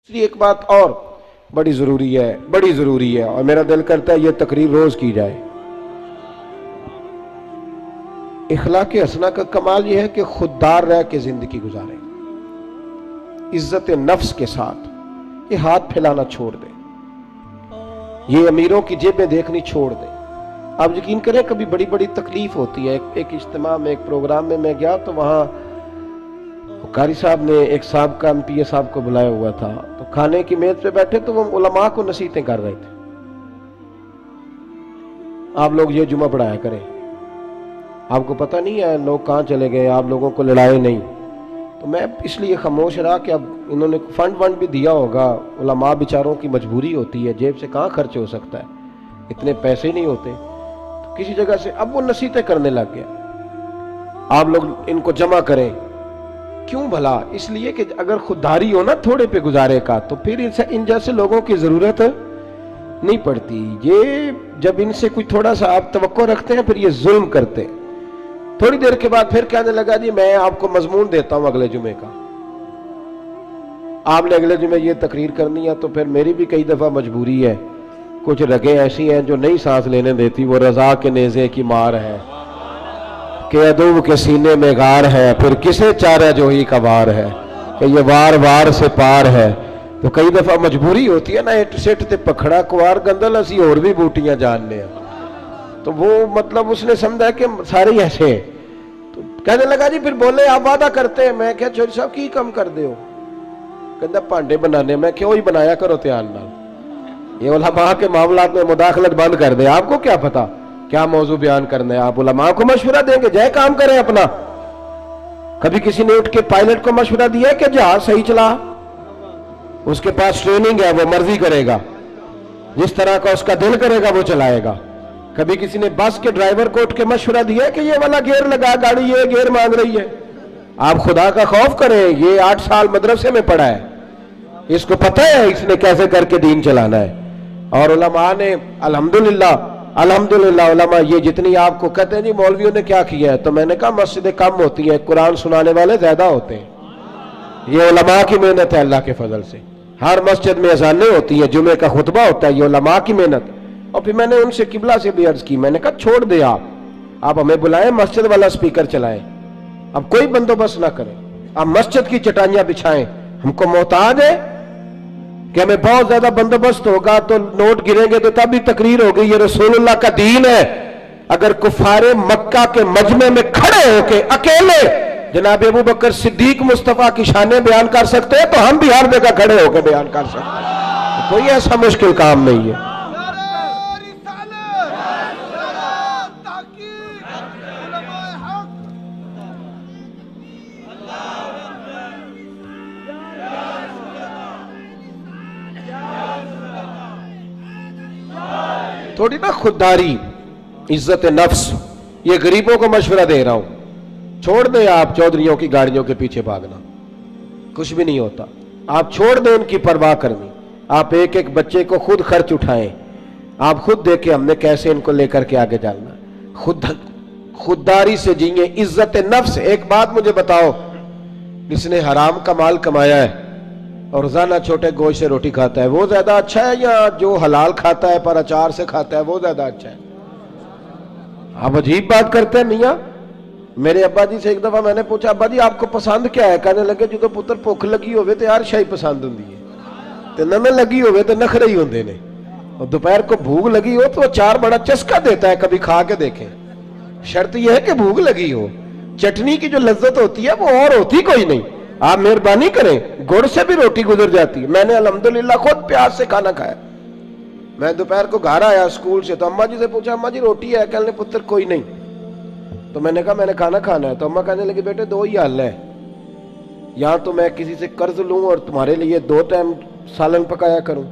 दूसरी एक बात और बड़ी ज़रूरी है और मेरा दिल करता है ये तकरीर रोज़ की जाए। इखलाक हसना का कमाल ये है कि खुददार रह के ज़िंदगी गुजारें, इज्जत नफ्स के साथ। ये हाथ फैलाना छोड़ दें, ये अमीरों की जेबें देखनी छोड़ दें। आप यकीन करें कभी बड़ी बड़ी तकलीफ होती है। एक इज्तिमा में, एक प्रोग्राम में मैं गया तो वहाँ कारी साहब ने एक साहब का MPA साहब को बुलाया हुआ था, तो खाने की मेज पे बैठे तो वो उलमा को नसीहतें कर रहे थे, आप लोग ये जुमा पढ़ाया करें, आपको पता नहीं है लोग कहाँ चले गए, आप लोगों को लड़ाए नहीं। तो मैं इसलिए खामोश रहा कि अब इन्होंने फंड भी दिया होगा, उलमा बेचारों की मजबूरी होती है, जेब से कहाँ खर्च हो सकता है, इतने पैसे नहीं होते। तो किसी जगह से अब वो नसीहतें करने लग गया, आप लोग इनको जमा करें। क्यों भला? इसलिए कि अगर खुददारी हो ना थोड़े पे गुजारे का, तो फिर इन जैसे लोगों की जरूरत नहीं पड़ती। ये जब इनसे कोई थोड़ा सा आप तवक्को रखते हैं फिर ये जुल्म करते हैं। थोड़ी देर के बाद फिर कहने लगा जी मैं आपको मजमून देता हूं अगले जुमे का, आपने अगले जुमे ये तकरीर करनी है। तो फिर मेरी भी कई दफा मजबूरी है, कुछ रगें ऐसी हैं जो नहीं सांस लेने देती। वो रजा के नेज़े की मार है कि अदूब के सीने में गार है, फिर किसे चारा जो ही का वार है कि ये वार वार से पार है। तो कई दफा मजबूरी होती है ना, इट सिट ते पखड़ा कुआर गंदल असी और भी बूटियां जानने हैं। तो वो मतलब उसने समझा कि सारे ऐसे। तो कहने लगा जी फिर बोले आप वादा करते हैं। मैं क्या चोरी साहब की कम कर दे हो? कहता भांडे बनाने। मैं क्यों ही बनाया करो ध्यान नाल, ये उलमा के मामलात में मुदाखलत बंद कर दे। आपको क्या पता क्या मौजू बयान करना है, आप उलमा को मशवरा देंगे, जय काम करें अपना। कभी किसी ने उठ के पायलट को मशवरा दिया कि जहाज सही चला, उसके पास ट्रेनिंग है, वो मर्जी करेगा, जिस तरह का उसका दिल करेगा वो चलाएगा। कभी किसी ने बस के ड्राइवर को उठ के मशवरा दिया कि ये वाला गियर लगा, गाड़ी ये गियर मांग रही है। आप खुदा का खौफ करें, ये 8 साल मदरसे में पढ़ा है, इसको पता है इसने कैसे करके दीन चलाना है। और उलमा ने अल्हम्दुलिल्लाह उलमा ये जितनी आपको कहते हैं जी मौलवियों ने क्या किया है, तो मैंने कहा मस्जिदें कम होती हैं, कुरान सुनाने वाले ज्यादा होते हैं। ये उलमा की मेहनत है अल्लाह के फजल से। हर मस्जिद में अजानें होती हैं, जुमे का खुतबा होता है, ये उलमा की मेहनत। और फिर मैंने उनसे किबला से भी अर्ज की, मैंने कहा छोड़ दे आप हमें बुलाएं, मस्जिद वाला स्पीकर चलाएं, अब कोई बंदोबस्त ना करें, आप मस्जिद की चटाइयां बिछाएं। हमको मोहताज है कि हमें बहुत ज्यादा बंदोबस्त होगा तो नोट गिरेंगे तो तब भी तकरीर होगी। ये रसूलुल्लाह का दीन है। अगर कुफारे मक्का के मजमे में खड़े होके अकेले जनाब अबू बकर सिद्दीक मुस्तफा की शानें बयान कर सकते हैं, तो हम भी हर जगह खड़े होकर बयान कर सकते हैं। तो कोई ऐसा मुश्किल काम नहीं है। थोड़ी ना खुददारी, इज्जत नफ्स। ये गरीबों को मशवरा दे रहा हूं, छोड़ दें आप चौधरियों की गाड़ियों के पीछे भागना, कुछ भी नहीं होता। आप छोड़ दें उनकी परवाह करनी, आप एक एक बच्चे को खुद खर्च उठाएं, आप खुद देखें हमने कैसे इनको लेकर के आगे जाना। खुददारी से जिए, इज्जत नफ्स। एक बात मुझे बताओ, जिसने हराम का माल कमाया है और रोजाना छोटे गोश्त से रोटी खाता है, वो ज्यादा अच्छा है या जो हलाल खाता है पर अचार से खाता है वो ज्यादा अच्छा है? आप अजीब बात करते हैं मियाँ। मेरे अब्बा जी से एक दफा मैंने पूछा, अब्बा जी आपको पसंद क्या है? कहने लगे जो पुत्र भुख लगी होवे तो यार शाही पसंद होंगी है, तो नमें लगी होवे तो नखरे ही होंगे ने, और दोपहर को भूख लगी हो तो अचार बड़ा चस्का देता है, कभी खा के देखें। शर्त यह है कि भूख लगी हो, चटनी की जो लज्जत होती है वो और होती कोई नहीं। आप मेहरबानी करें, गुड़ से भी रोटी गुजर जाती है। मैंने अल्हम्दुलिल्लाह खुद प्याज से खाना खाया। मैं दोपहर को घर आया स्कूल से, तो अम्मा जी से पूछा, अम्मा जी रोटी है? कहने पुत्र कोई नहीं। तो मैंने कहा मैंने खाना खाना है। तो अम्मा कहने लगी बेटे दो ही हाल है, या तो मैं किसी से कर्ज लूं और तुम्हारे लिए 2 टाइम सालन पकाया करूं,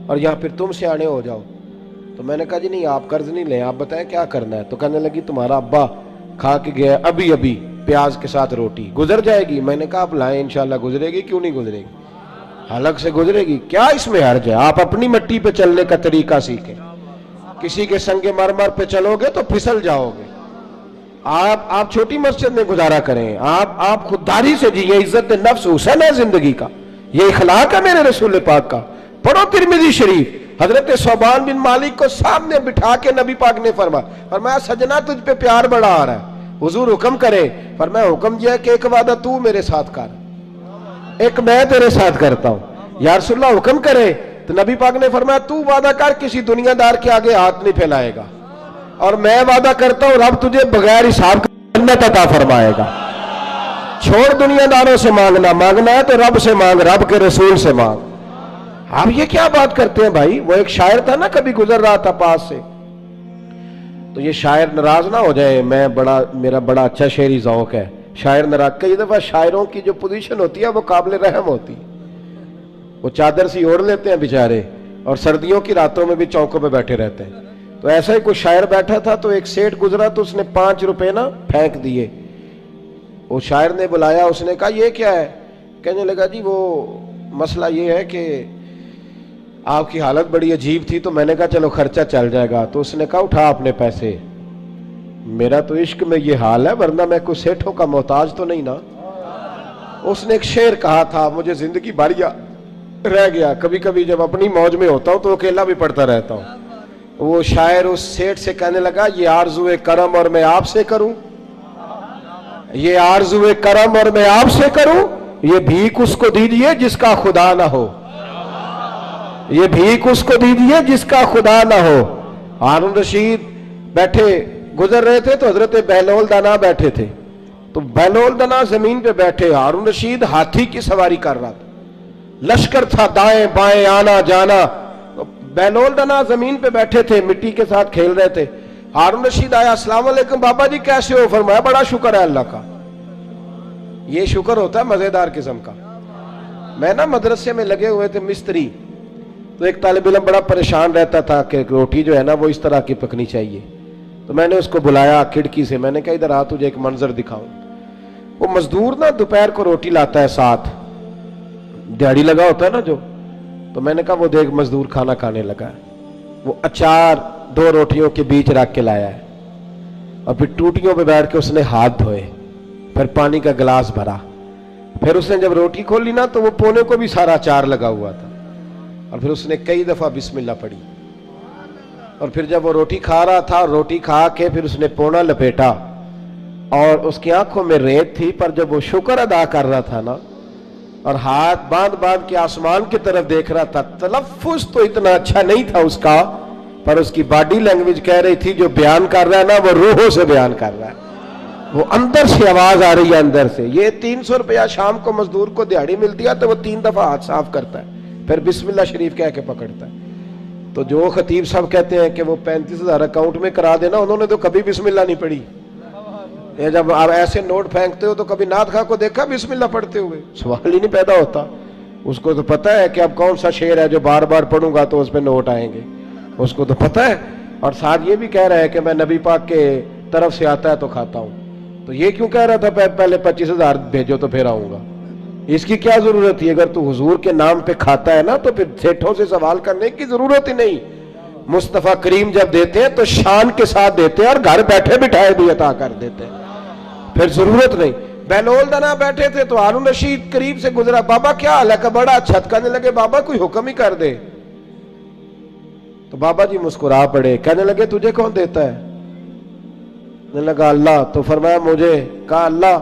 और या फिर तुम सियाने हो जाओ। तो मैंने कहा जी नहीं आप कर्ज नहीं लें, आप बताएं क्या करना है। तो कहने लगी तुम्हारा अब्बा खा के गया अभी अभी प्याज के साथ रोटी, गुजर जाएगी। मैंने कहा आप लाएं, इंशाल्लाह गुजरेगी, क्यों नहीं गुजरेगी, हलक से गुजरेगी, क्या इसमें हर्ज है। आप अपनी मिट्टी पे चलने का तरीका सीखें, किसी के संगे मरमर पे चलोगे तो फिसल जाओगे। आप छोटी मस्जिद में गुजारा करें, आप खुददारी से जिए, इज्जत नफ्स हुसन है जिंदगी का। ये इखलाक है मेरे रसूल पाक का। पढ़ो तिरमिज़ी शरीफ, हजरत सोबान बिन मालिक को सामने बिठा के नबी पाक ने फरमाया सजना तुझ पे प्यार बड़ा आ रहा है, हुजूर हुक्म करे। फरमाया हुक्म यह है कि एक वादा तू मेरे साथ कर, एक मैं तेरे साथ करता हूं। या रसूलल्लाह हुक्म करे, तो नबी पाक ने फरमाया तू वादा कर किसी दुनियादार के आगे हाथ नहीं फैलाएगा, और मैं वादा करता हूं रब तुझे बगैर हिसाब के जन्नत अता फरमाएगा। छोड़ दुनियादारों से मांगना, मांगना है तो रब से मांग, रब के रसूल से मांग। आप ये क्या बात करते हैं भाई? वो एक शायर था ना, कभी गुजर रहा था पास से, तो ये शायर नाराज ना हो जाए, मेरा बड़ा अच्छा शेरी ज़ौक है, शायर नाराज। कई दफा शायरों की जो पोजीशन होती है वो काबिल रहम होती है, वो चादर सी ओढ़ लेते हैं बेचारे, और सर्दियों की रातों में भी चौकों पे बैठे रहते हैं। तो ऐसा ही कोई शायर बैठा था, तो एक सेठ गुजरा, तो उसने 5 रुपए ना फेंक दिए। वो शायर ने बुलाया, उसने कहा ये क्या है? कहने लगा जी वो मसला ये है कि आपकी हालत बड़ी अजीब थी, तो मैंने कहा चलो खर्चा चल जाएगा। तो उसने कहा उठा अपने पैसे, मेरा तो इश्क में ये हाल है, वरना मैं कोई सेठों का मोहताज तो नहीं ना। उसने एक शेर कहा था, मुझे जिंदगी भर रह गया, कभी कभी जब अपनी मौज में होता हूं तो अकेला भी पढ़ता रहता हूं। वो शायर उस सेठ से कहने लगा ये आरज़ू करम और मैं आपसे करूं, ये आरज़ू करम और मैं आपसे करूं, ये भीख उसको दीजिए जिसका खुदा ना हो, ये भीख उसको दीजिए जिसका खुदा ना हो। हारून रशीद बैठे गुजर रहे थे, तो हजरत बहलोल दना बैठे थे, तो बहलोल दना जमीन पे बैठे, हारून रशीद हाथी की सवारी कर रहा था, लश्कर था दाएं बाएं आना जाना। तो बहलोल दना जमीन पे बैठे थे, मिट्टी के साथ खेल रहे थे। हारून रशीद आया, अस्सलाम वालेकुम बाबा जी कैसे हो? फरमाया बड़ा शुक्र है अल्लाह का। ये शुक्र होता है मजेदार किस्म का। मैं ना मदरसे में लगे हुए थे मिस्त्री, तो एक तालिब इल्म बड़ा परेशान रहता था कि रोटी जो है ना वो इस तरह की पकनी चाहिए। तो मैंने उसको बुलाया खिड़की से, मैंने कहा इधर आ तुझे एक मंजर दिखाऊं। वो मजदूर ना दोपहर को रोटी लाता है, साथ दिहाड़ी लगा होता है ना जो, तो मैंने कहा वो देख मजदूर खाना खाने लगा है। वो अचार 2 रोटियों के बीच रख के लाया है, और फिर टूटियों पे बैठ के उसने हाथ धोए, फिर पानी का गिलास भरा, फिर उसने जब रोटी खोली ना तो वो पोने को भी सारा अचार लगा हुआ था, और फिर उसने कई दफा बिस्मिल्लाह पढ़ी, और फिर जब वो रोटी खा रहा था, रोटी खा के फिर उसने पोना लपेटा, और उसकी आंखों में रेत थी, पर जब वो शुक्र अदा कर रहा था ना, और हाथ बांध बांध के आसमान की तरफ देख रहा था, तलफ्फुज तो इतना अच्छा नहीं था उसका, पर उसकी बॉडी लैंग्वेज कह रही थी जो बयान कर रहा है ना वो रूहों से बयान कर रहा है, वो अंदर से आवाज आ रही है अंदर से। ये 300 रुपया शाम को मजदूर को दिहाड़ी मिलती है, तो वो 3 दफा हाथ साफ करता है, फिर बिस्मिल्लाह शरीफ कह के पकड़ता है। तो जो खतीब साहब कहते हैं कि वो 35,000 अकाउंट में करा देना, उन्होंने तो कभी बिस्मिल्लाह नहीं पढ़ी। ये जब आप ऐसे नोट फेंकते हो तो कभी नाथ खा को देखा बिस्मिल्लाह पढ़ते हुए? सवाल ही नहीं पैदा होता। उसको तो पता है कि अब कौन सा शेर है जो बार बार पढ़ूंगा तो उस पर नोट आएंगे, उसको तो पता है। और साथ ये भी कह रहा है कि मैं नबी पाक के तरफ से आता है तो खाता हूं, तो ये क्यों कह रहा था पहले 25,000 भेजो तो फिर आऊंगा? इसकी क्या जरूरत है? अगर तू हुजूर के नाम पे खाता है ना तो फिर सेठों से सवाल करने की जरूरत ही नहीं। मुस्तफा करीम जब देते हैं तो शान के साथ देते हैं, और घर बैठे बिठाए भी अता कर देते हैं, फिर जरूरत नहीं। बहलोल दना बैठे थे, तो हारून रशीद करीब से गुजरा, बाबा क्या हाल है? का बड़ा अच्छा। कहने लगे बाबा कोई हुक्म ही कर दे। तो बाबा जी मुस्कुरा पड़े, कहने लगे तुझे कौन देता है? कहने लगा अल्लाह। तो फरमाया मुझे? कहा अल्लाह।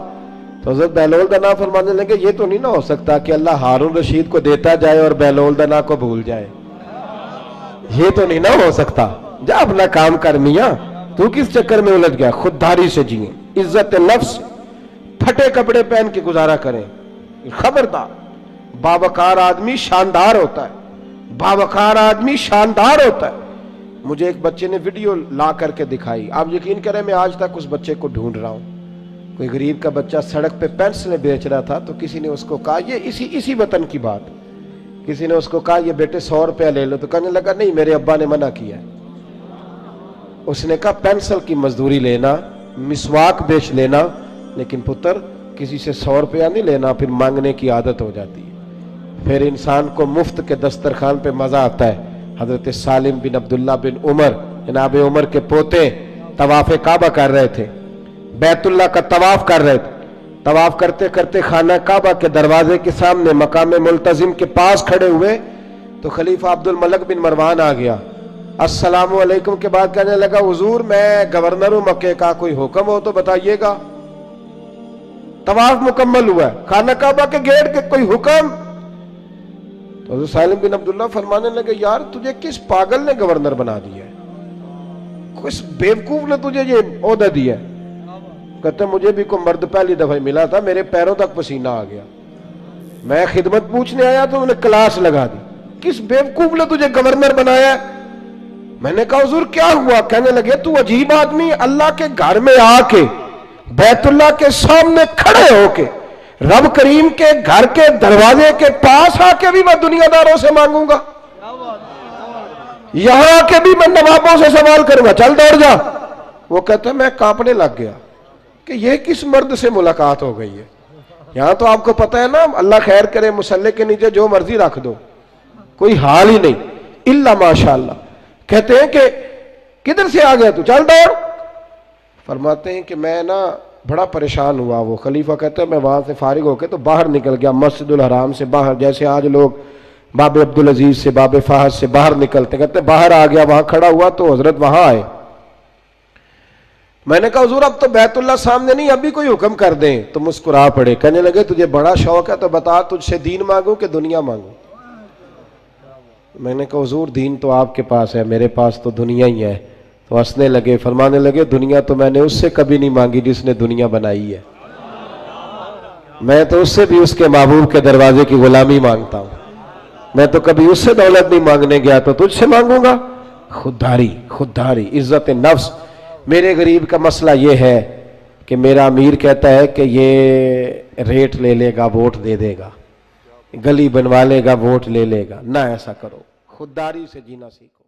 तो हज़रत बहलोल दना फरमाने लगे ये तो नहीं ना हो सकता कि अल्लाह हारून रशीद को देता जाए और बहलोल दना को भूल जाए, ये तो नहीं ना हो सकता। जा अपना काम कर मियां, तू किस चक्कर में उलझ गया? खुददारी से जिए, इज्जत नफ्स, फटे कपड़े पहन के गुजारा करें। खबरदार, बावकार आदमी शानदार होता है, बावकार आदमी शानदार होता है। मुझे एक बच्चे ने वीडियो ला करके दिखाई, आप यकीन करें मैं आज तक उस बच्चे को ढूंढ रहा हूं। कोई गरीब का बच्चा सड़क पे पेंसिलें बेच रहा था, तो किसी ने उसको कहा, ये इसी वतन की बात, किसी ने उसको कहा ये बेटे 100 रुपया ले लो, तो कहने लगा नहीं मेरे अब्बा ने मना किया। उसने कहा पेंसिल की मजदूरी लेना, मिसवाक बेच लेना, लेकिन पुत्र किसी से 100 रुपया नहीं लेना, फिर मांगने की आदत हो जाती है। फिर इंसान को मुफ्त के दस्तरखान पे मजा आता है। हजरत सालिम बिन अब्दुल्ला बिन उमर, जनाब उमर के पोते तवाफ़े काबा कर रहे थे, बैतुल्लाह का तवाफ कर रहे थे। तवाफ करते करते खाना काबा के दरवाजे के सामने मकाम मुल्तजिम के पास खड़े हुए तो खलीफा अब्दुल मलिक बिन मरवान आ गया। अस्सलामु अलैकुम के बाद कहने लगा, हुजूर मैं गवर्नर हूं मक्के का, कोई हुक्म हो तो बताइएगा। तवाफ मुकम्मल हुआ, खाना काबा के गेट के कोई हुक्म? तो हज़रत सालिम बिन अब्दुल्लाह फरमाने लगे, यार तुझे किस पागल ने गवर्नर बना दिया है, किस बेवकूफ ने तुझे ये ओहदा दिया है? कहते मुझे भी कोई मर्द पहली दफा मिला था, मेरे पैरों तक पसीना आ गया, मैं खिदमत पूछने आया तो उन्हें क्लास लगा दी, किस बेवकूफ ने तुझे गवर्नर बनाया? मैंने कहा हुजूर क्या हुआ? कहने लगे तू अजीब आदमी, अल्लाह के घर में आके बैतुल्लाह के सामने खड़े होके रब करीम के घर के दरवाजे के पास आके भी मैं दुनियादारों से मांगूंगा, यहां आके भी मैं नवाबों से सवाल करूंगा, चल दौड़ जा। वो कहते मैं कांपने लग गया कि ये किस मर्द से मुलाकात हो गई है। यहां तो आपको पता है ना, अल्लाह खैर करे, मुसल्ले के नीचे जो मर्जी रख दो, कोई हाल ही नहीं, इल्ला माशाअल्लाह। कहते हैं कि किधर से आ गया तू, चल दौड़। फरमाते हैं कि मैं ना बड़ा परेशान हुआ। वो खलीफा कहते हैं मैं वहां से फारिग होकर तो बाहर निकल गया, मस्जिदुल हराम से बाहर, जैसे आज लोग बाबे अब्दुल अजीज से बाबे फहद से बाहर निकलते, कहते बाहर आ गया, वहां खड़ा हुआ तो हजरत वहां आए। मैंने कहा हुजूर अब तो बैतुल्लाह सामने नहीं, अभी कोई हुक्म कर दें। तो मुस्कुरा पड़े, कहने लगे तुझे बड़ा शौक है तो बता तुझसे दीन मांगू कि दुनिया मांगू? मैंने कहा हुजूर दीन तो आपके पास है, मेरे पास तो दुनिया ही है। तो हंसने लगे, फरमाने लगे दुनिया तो मैंने उससे कभी नहीं मांगी जिसने दुनिया बनाई है, मैं तो उससे भी उसके महबूब के दरवाजे की गुलामी मांगता हूं, मैं तो कभी उससे दौलत नहीं मांगने गया तो तुझसे मांगूंगा? खुददारी, खुददारी, इज्जत नफ्स। मेरे गरीब का मसला ये है कि मेरा अमीर कहता है कि ये रेट ले लेगा, वोट दे देगा, गली बनवा लेगा, वोट ले लेगा। ना ऐसा करो, खुददारी से जीना सीखो।